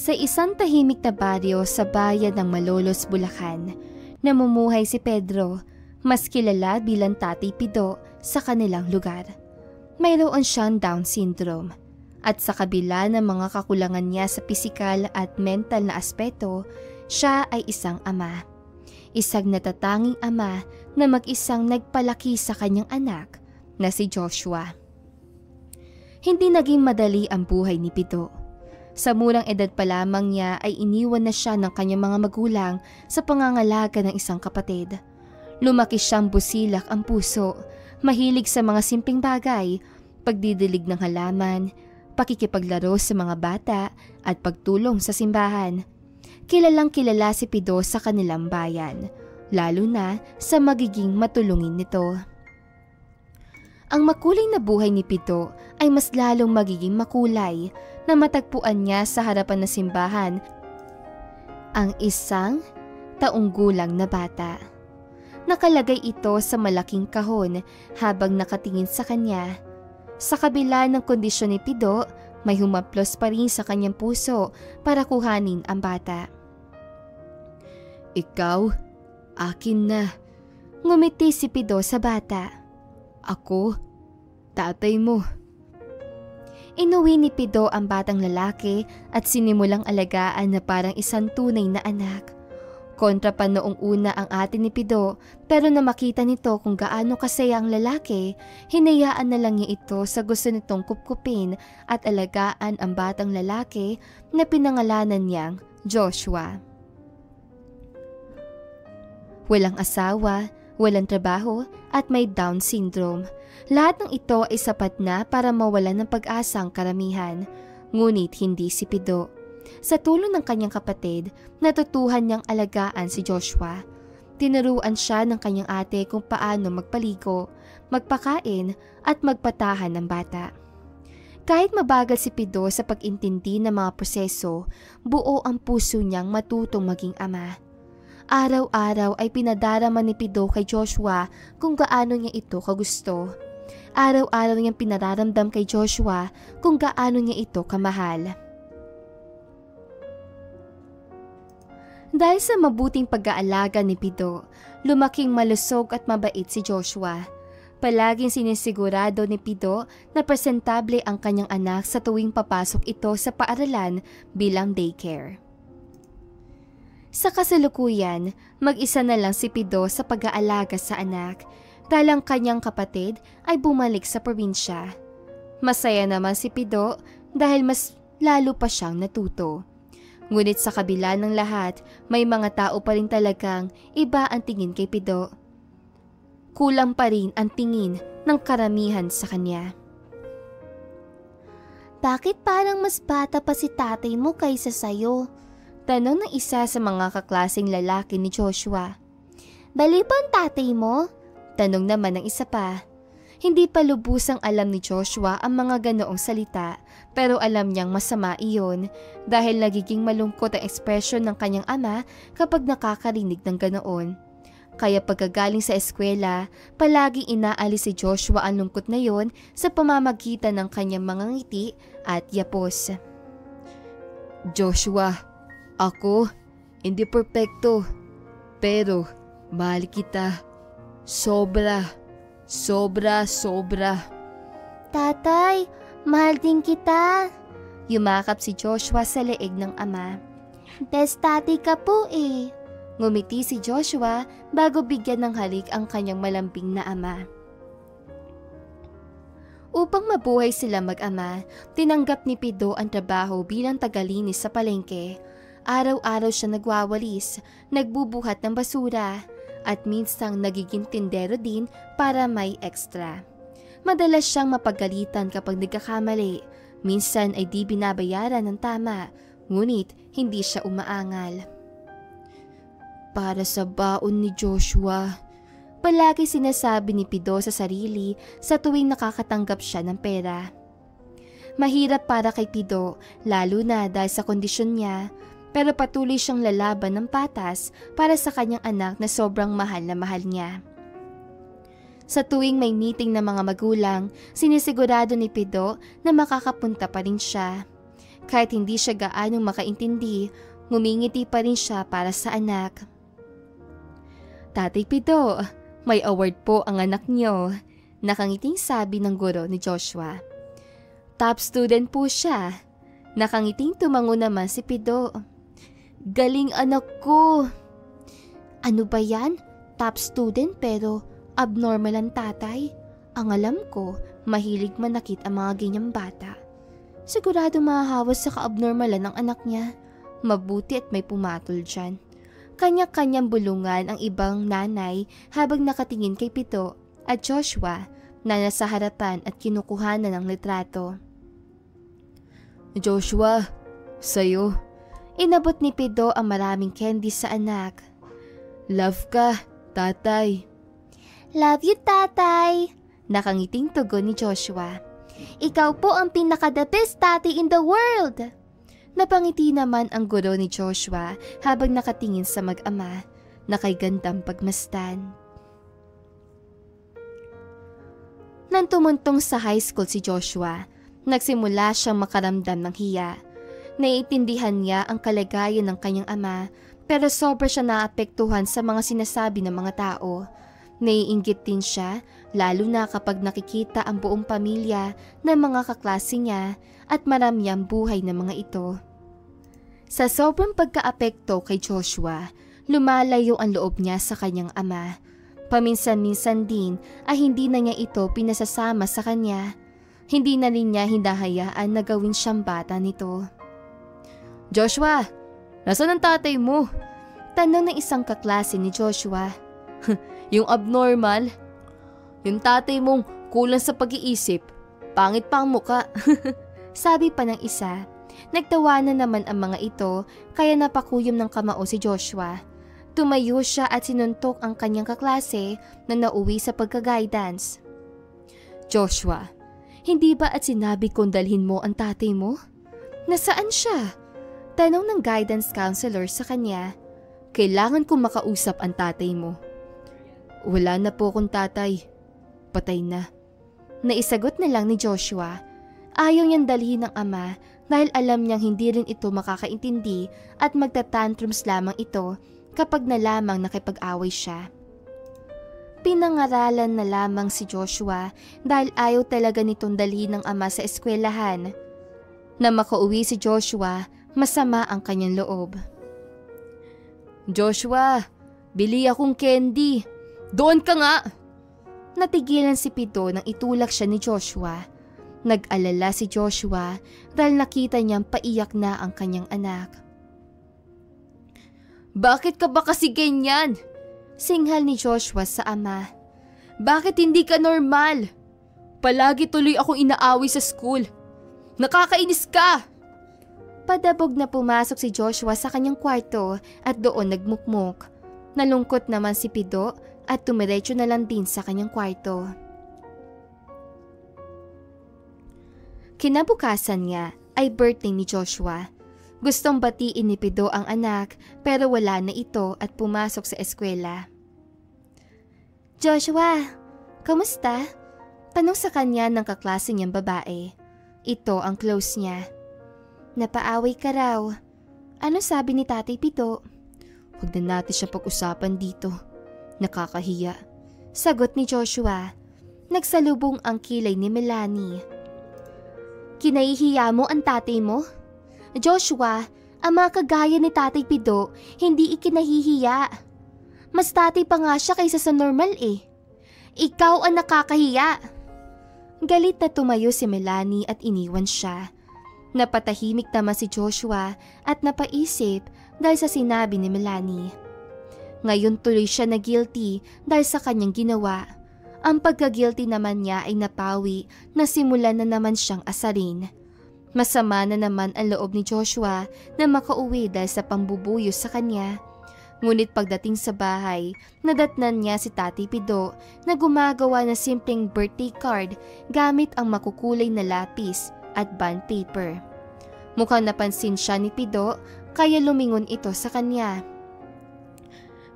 Sa isang tahimik na baryo sa bayan ng Malolos, Bulacan, namumuhay si Pedro, mas kilala bilang Tatay Pido sa kanilang lugar. Mayroon siyang Down syndrome at sa kabila ng mga kakulangan niya sa pisikal at mental na aspeto, siya ay isang ama. Isang natatanging ama na mag-isang nagpalaki sa kanyang anak na si Joshua. Hindi naging madali ang buhay ni Pido. Sa murang edad pa lamang niya ay iniwan na siya ng kanyang mga magulang sa pangangalaga ng isang kapatid. Lumaki siyang busilak ang puso, mahilig sa mga simpleng bagay, pagdidilig ng halaman, pakikipaglaro sa mga bata at pagtulong sa simbahan. Kilalang kilala si Pido sa kanilang bayan, lalo na sa magiging matulungin nito. Ang makulay na buhay ni Pido ay mas lalong magiging makulay na matagpuan niya sa harapan ng simbahan ang isang taong gulang na bata. Nakalagay ito sa malaking kahon habang nakatingin sa kanya. Sa kabila ng kondisyon ni Pido, may humaplos pa rin sa kanyang puso para kuhanin ang bata. "Ikaw, akin na." Ngumiti si Pido sa bata. "Ako, tatay mo." Inuwi ni Pido ang batang lalaki at sinimulang alagaan na parang isang tunay na anak. Kontra pa noong una ang ate ni Pido, pero na makita nito kung gaano kasaya ang lalaki, hinayaan na lang niya ito sa gusto nitong kupkupin at alagaan ang batang lalaki na pinangalanan niyang Joshua. Walang asawa, walang trabaho at may Down syndrome. Lahat ng ito ay sapat na para mawalan ng pag-asa ang karamihan, ngunit hindi si Pido. Sa tulong ng kanyang kapatid, natutuhan niyang alagaan si Joshua. Tinuruan siya ng kanyang ate kung paano magpaligo, magpakain at magpatahan ng bata. Kahit mabagal si Pido sa pag-intindi ng mga proseso, buo ang puso niyang matutong maging ama. Araw-araw ay pinadarama ni Pido kay Joshua kung gaano niya ito kagusto. Araw-araw niyang pinararamdam kay Joshua kung gaano niya ito kamahal. Dahil sa mabuting pag-aalaga ni Pido, lumaking malusog at mabait si Joshua. Palaging sinisigurado ni Pido na presentable ang kanyang anak sa tuwing papasok ito sa paaralan bilang daycare. Sa kasalukuyan, mag-isa na lang si Pido sa pag-aalaga sa anak dahil ang kanyang kapatid ay bumalik sa probinsya. Masaya naman si Pido dahil mas lalo pa siyang natuto. Ngunit sa kabila ng lahat, may mga tao pa rin talagang iba ang tingin kay Pido. Kulang pa rin ang tingin ng karamihan sa kanya. "Bakit parang mas bata pa si tatay mo kaysa sayo?" Tanong ng isa sa mga kaklaseng lalaki ni Joshua. "Bali ba ang tatay mo?" Tanong naman ng isa pa. Hindi pa lubusang alam ni Joshua ang mga ganoong salita, pero alam niyang masama iyon dahil nagiging malungkot ang ekspresyon ng kanyang ama kapag nakakarinig ng ganoon. Kaya pagkagaling sa eskwela, palaging inaalis si Joshua ang lungkot na yon sa pamamagitan ng kanyang mga ngiti at yapos. "Joshua, ako, hindi perpekto, pero mahal kita. Sobra, sobra, sobra." "Tatay, mahal din kita." Yumakap si Joshua sa leeg ng ama. "Best tatay ka po eh." Ngumiti si Joshua bago bigyan ng halik ang kanyang malambing na ama. Upang mabuhay sila mag-ama, tinanggap ni Pido ang trabaho bilang tagalinis sa palengke. Araw-araw siya nagwawalis, nagbubuhat ng basura, at minsang nagiging tindero din para may extra. Madalas siyang mapagalitan kapag nagkakamali, minsan ay di binabayaran ng tama, ngunit hindi siya umaangal. "Para sa baon ni Joshua," palagi sinasabi ni Pido sa sarili sa tuwing nakakatanggap siya ng pera. Mahirap para kay Pido, lalo na dahil sa kondisyon niya, pero patuloy siyang lalaban ng patas para sa kanyang anak na sobrang mahal na mahal niya. Sa tuwing may meeting ng mga magulang, sinisigurado ni Pido na makakapunta pa rin siya. Kahit hindi siya gaanong makaintindi, ngumingiti pa rin siya para sa anak. Tatay Pido, may award po ang anak niyo, nakangiting sabi ng guro ni Joshua. Top student po siya. Nakangiting tumango naman si Pido. Galing anak ko. Ano ba yan? Top student pero abnormal ang tatay. Ang alam ko, mahilig manakit ang mga ganyang bata. Sigurado mahahawas sa kaabnormalan ng anak niya. Mabuti at may pumatol dyan. Kanya-kanyang bulungan ang ibang nanay habang nakatingin kay Pido at Joshua na nasa harapan at kinukuhanan ng litrato. Joshua, sa'yo. Inabot ni Pido ang maraming candy sa anak. Love ka, tatay. Love you, tatay. Nakangiting tugon ni Joshua. Ikaw po ang pinaka-the best tatay in the world. Napangiti naman ang guro ni Joshua habang nakatingin sa mag-ama na kay gandang pagmasdan. Nang tumuntong sa high school si Joshua, nagsimula siyang makaramdam ng hiya. Naiintindihan niya ang kalagayan ng kanyang ama pero sobra siya naapektuhan sa mga sinasabi ng mga tao. Naiinggit din siya lalo na kapag nakikita ang buong pamilya ng mga kaklase niya at marami ang buhay ng mga ito. Sa sobrang pagkaapekto kay Joshua, lumalayo ang loob niya sa kanyang ama. Paminsan-minsan din ay hindi na niya ito pinasasama sa kanya. Hindi na rin niya hinahayaan na gawin siyang bata nito. Joshua, nasaan ang tatay mo? Tanong ng isang kaklase ni Joshua. Yung abnormal? Yung tatay mong kulang sa pag-iisip. Pangit pa ang muka. Sabi pa ng isa. Nagtawanan naman ang mga ito kaya napakuyom ng kamao si Joshua. Tumayo siya at sinuntok ang kanyang kaklase na nauwi sa pagka-guidance. Joshua, hindi ba at sinabi kong dalhin mo ang tatay mo? Nasaan siya? Tanong ng guidance counselor sa kanya. Kailangan kong makausap ang tatay mo. Wala na po akong tatay. Patay na. Naisagot na lang ni Joshua. Ayaw niyang dalhin ng ama dahil alam niyang hindi rin ito makakaintindi at magtatantrums lamang ito kapag nalamang nakipag-away siya. Pinangaralan na lamang si Joshua dahil ayaw talaga nitong dalhin ng ama sa eskwelahan. Na makauwi si Joshua, masama ang kanyang loob. Joshua, bili akong candy. Doon ka nga! Natigilan si Pido nang itulak siya ni Joshua. Nag-alala si Joshua dahil nakita niyang paiyak na ang kanyang anak. Bakit ka ba kasi ganyan? Singhal ni Joshua sa ama. Bakit hindi ka normal? Palagi tuloy akong inaaway sa school. Nakakainis ka! Padabog na pumasok si Joshua sa kanyang kwarto at doon nagmukmok. Nalungkot naman si Pido at tumiretso na lang din sa kanyang kwarto. Kinabukasan niya ay birthday ni Joshua. Gustong batiin ni Pido ang anak pero wala na ito at pumasok sa eskwela. Joshua, kamusta? Tanong sa kanya ng kaklase niyang babae. Ito ang close niya. Napaaway ka raw. Ano sabi ni Tatay Pido? Huwag na natin siyang pag-usapan dito. Nakakahiya. Sagot ni Joshua. Nagsalubong ang kilay ni Melanie. Kinahihiya mo ang tatay mo? Joshua, ang mga kagaya ni Tatay Pido, hindi ikinahihiya. Mas tatay pa nga siya kaysa sa normal eh. Ikaw ang nakakahiya. Galit na tumayo si Melanie at iniwan siya. Napatahimik naman si Joshua at napaisip dahil sa sinabi ni Melanie. Ngayon tuloy siya na guilty dahil sa kanyang ginawa. Ang pagka-guilty naman niya ay napawi na simulan na naman siyang asarin. Masama na naman ang loob ni Joshua na makauwi dahil sa pambubuyo sa kanya. Ngunit pagdating sa bahay, nadatnan niya si Tatay Pido na gumagawa ng simpleng birthday card gamit ang makukulay na lapis at bond paper. Mukhang napansin siya ni Pido kaya lumingon ito sa kanya.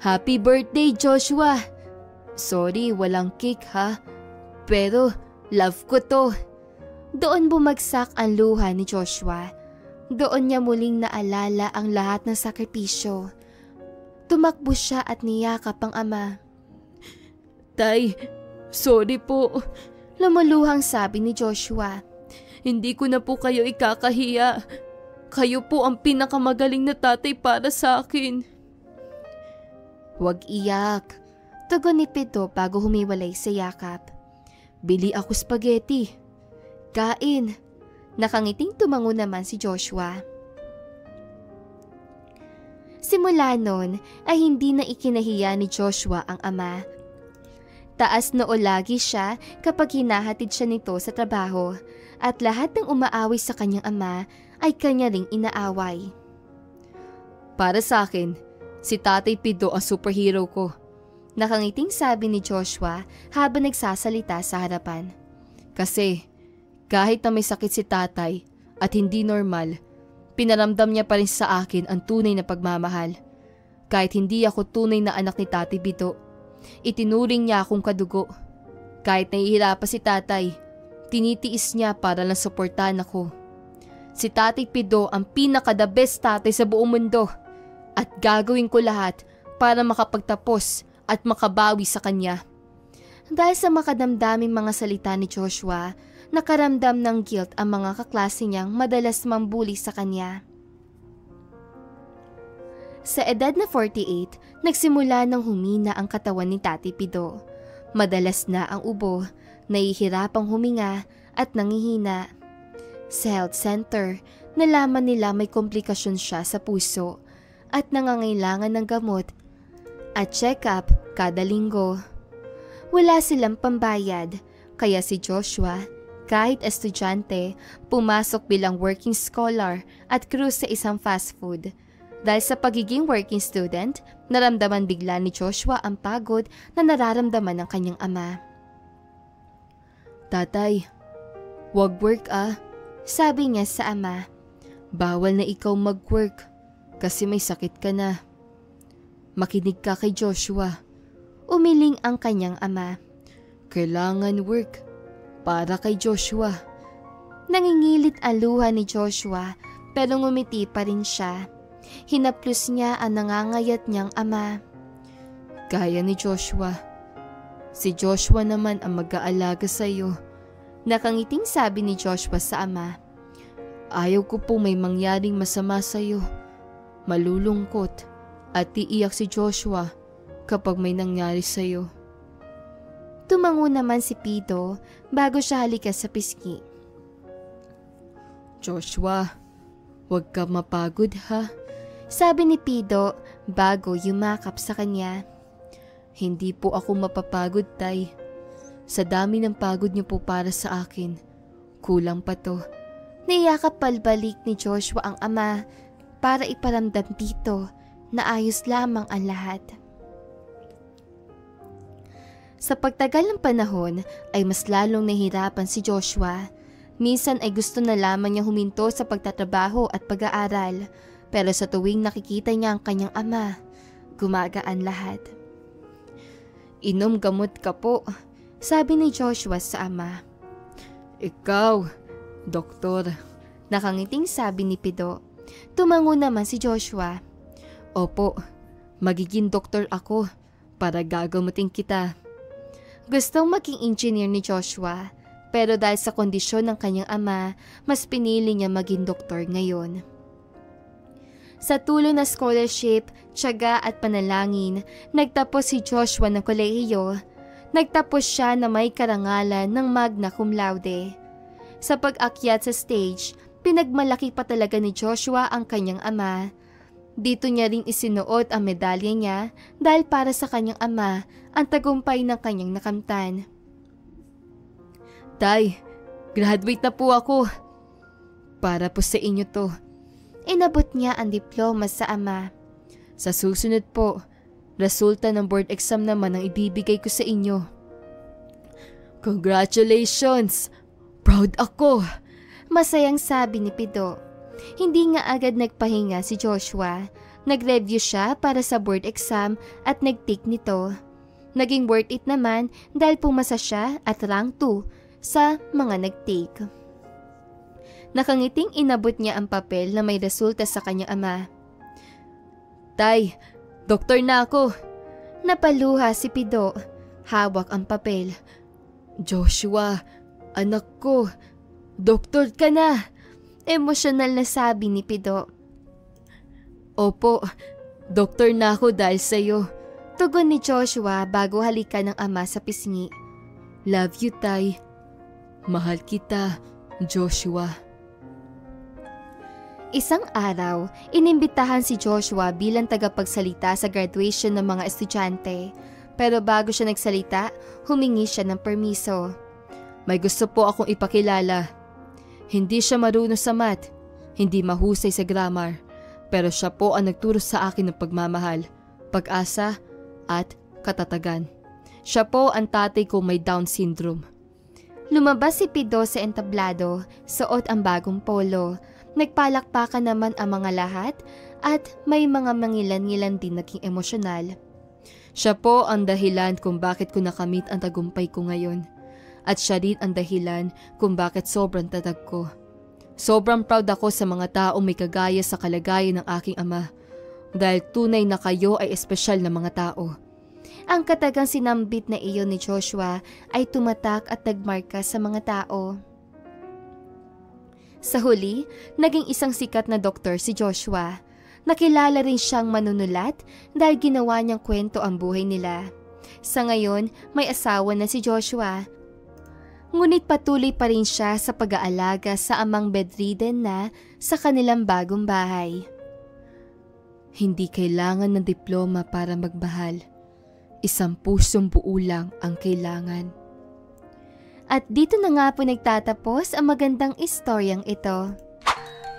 Happy birthday, Joshua! Sorry, walang cake ha. Pero love ko to. Doon bumagsak ang luha ni Joshua. Doon niya muling naalala ang lahat ng sakripisyo. Tumakbo siya at niyakap ang ama. Tay, sorry po. Lumuluhang sabi ni Joshua. Hindi ko na po kayo ikakahiya. Kayo po ang pinakamagaling na tatay para sa akin. Huwag iyak. Tugon ni Pito bago humiwalay sa yakap. Bili ako spaghetti. Kain. Nakangiting tumango naman si Joshua. Simula noon ay hindi na ikinahiya ni Joshua ang ama. Taas noo lagi siya kapag hinahatid siya nito sa trabaho at lahat ng umaaway sa kanyang ama ay kanya ring inaaway. Para sa akin, si Tatay Pido ang superhero ko. Nakangiting sabi ni Joshua habang nagsasalita sa harapan. Kasi kahit na may sakit si tatay at hindi normal, pinaramdam niya pa rin sa akin ang tunay na pagmamahal. Kahit hindi ako tunay na anak ni Tatay Pido, itinuring niya akong kadugo. Kahit nahihirapan si tatay, tinitiis niya para lang suportahan ako. Si Tatay Pido ang pinaka-the best tatay sa buong mundo at gagawin ko lahat para makapagtapos at makabawi sa kanya. Dahil sa makadamdaming mga salita ni Joshua, nakaramdam ng guilt ang mga kaklase niyang madalas mambuli sa kanya. Sa edad na 48, nagsimula ng humina ang katawan ni Tatay Pido. Madalas na ang ubo, nahihirapang huminga at nangihina. Sa health center, nalaman nila may komplikasyon siya sa puso at nangangailangan ng gamot at check-up kada linggo. Wala silang pambayad, kaya si Joshua, kahit estudyante, pumasok bilang working scholar at crew sa isang fast food. Dahil sa pagiging working student, naramdaman bigla ni Joshua ang pagod na nararamdaman ng kanyang ama. Tatay, wag work sabi niya sa ama. Bawal na ikaw mag-work kasi may sakit ka na. Makinig ka kay Joshua. Umiling ang kanyang ama. Kailangan work para kay Joshua. Nangingilit ang luha ni Joshua pero ngumiti pa rin siya. Hinaplos niya ang nangangayat niyang ama. Kaya ni Joshua. Si Joshua naman ang mag-aalaga sa iyo. Nakangiting sabi ni Joshua sa ama. Ayaw ko po may mangyaring masama sa iyo. Malulungkot at iiyak si Joshua kapag may nangyari sa iyo. Tumango naman si Pido bago siya halikas sa pisngi. Joshua, huwag ka mapagod ha? Sabi ni Pido bago yumakap sa kanya. Hindi po ako mapapagod, tay. Sa dami ng pagod niyo po para sa akin, kulang pa to. Niyakap palbalik ni Joshua ang ama para iparamdam dito na ayos lamang ang lahat. Sa pagtagal ng panahon ay mas lalong nahirapan si Joshua. Minsan ay gusto na lamang niya huminto sa pagtatrabaho at pag-aaral, pero sa tuwing nakikita niya ang kanyang ama, gumagaan lahat. Inom gamot ka po, sabi ni Joshua sa ama. Ikaw, doktor. Nakangiting sabi ni Pido. Tumango naman si Joshua. Opo, magiging doktor ako para gagamutin kita. Gustong maging engineer ni Joshua, pero dahil sa kondisyon ng kanyang ama, mas pinili niya maging doktor ngayon. Sa tulong na scholarship, tiyaga at panalangin, nagtapos si Joshua ng kolehiyo. Nagtapos siya na may karangalan ng magna cum laude. Sa pag-akyat sa stage, pinagmalaki pa talaga ni Joshua ang kanyang ama. Dito niya ring isinuot ang medalya niya dahil para sa kanyang ama ang tagumpay ng kanyang nakamtan. Tay, graduate na po ako. Para po sa inyo to. Inabot niya ang diploma sa ama. Sa susunod po, resulta ng board exam naman ang ibibigay ko sa inyo. Congratulations! Proud ako! Masayang sabi ni Pido. Hindi nga agad nagpahinga si Joshua. Nag-review siya para sa board exam at nag-take nito. Naging worth it naman dahil pumasa siya at rank 2 sa mga nag-take. Nakangiting inabot niya ang papel na may resulta sa kanyang ama. Tay, doktor na ako. Napaluha si Pido. Hawak ang papel. Joshua, anak ko, doktor ka na. Emosyonal na sabi ni Pido. Opo, doktor na ako dahil sa'yo. Tugon ni Joshua bago halikan ng ama sa pisngi. Love you, Tay. Mahal kita, Joshua. Isang araw, inimbitahan si Joshua bilang tagapagsalita sa graduation ng mga estudyante. Pero bago siya nagsalita, humingi siya ng permiso. May gusto po akong ipakilala. Hindi siya marunong sa math, hindi mahusay sa grammar, pero siya po ang nagturo sa akin ng pagmamahal, pag-asa, at katatagan. Siya po ang tatay ko may Down syndrome. Lumabas si Pido sa entablado, suot ang bagong polo. Nagpalakpakan naman ang mga lahat at may mga mangilan-ngilan din naging emosyonal. Siya po ang dahilan kung bakit ko nakamit ang tagumpay ko ngayon. At siya rin ang dahilan kung bakit sobrang tatag ko. Sobrang proud ako sa mga taong may kagaya sa kalagayan ng aking ama. Dahil tunay na kayo ay espesyal na mga tao. Ang katagang sinambit na iyon ni Joshua ay tumatak at nagmarka sa mga tao. Sa huli, naging isang sikat na doktor si Joshua. Nakilala rin siyang manunulat dahil ginawa niyang kwento ang buhay nila. Sa ngayon, may asawa na si Joshua. Ngunit patuloy pa rin siya sa pag-aalaga sa amang bedridden na sa kanilang bagong bahay. Hindi kailangan ng diploma para magmahal. Isang pusong buo lang ang kailangan. At dito na nga po nagtatapos ang magandang istoryang ito.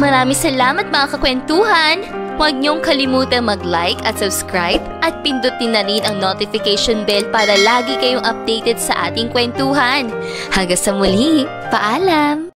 Maraming salamat mga kakwentuhan! Huwag niyong kalimutan mag-like at subscribe at pindutin na rin ang notification bell para lagi kayong updated sa ating kwentuhan. Hanggang sa muli, paalam!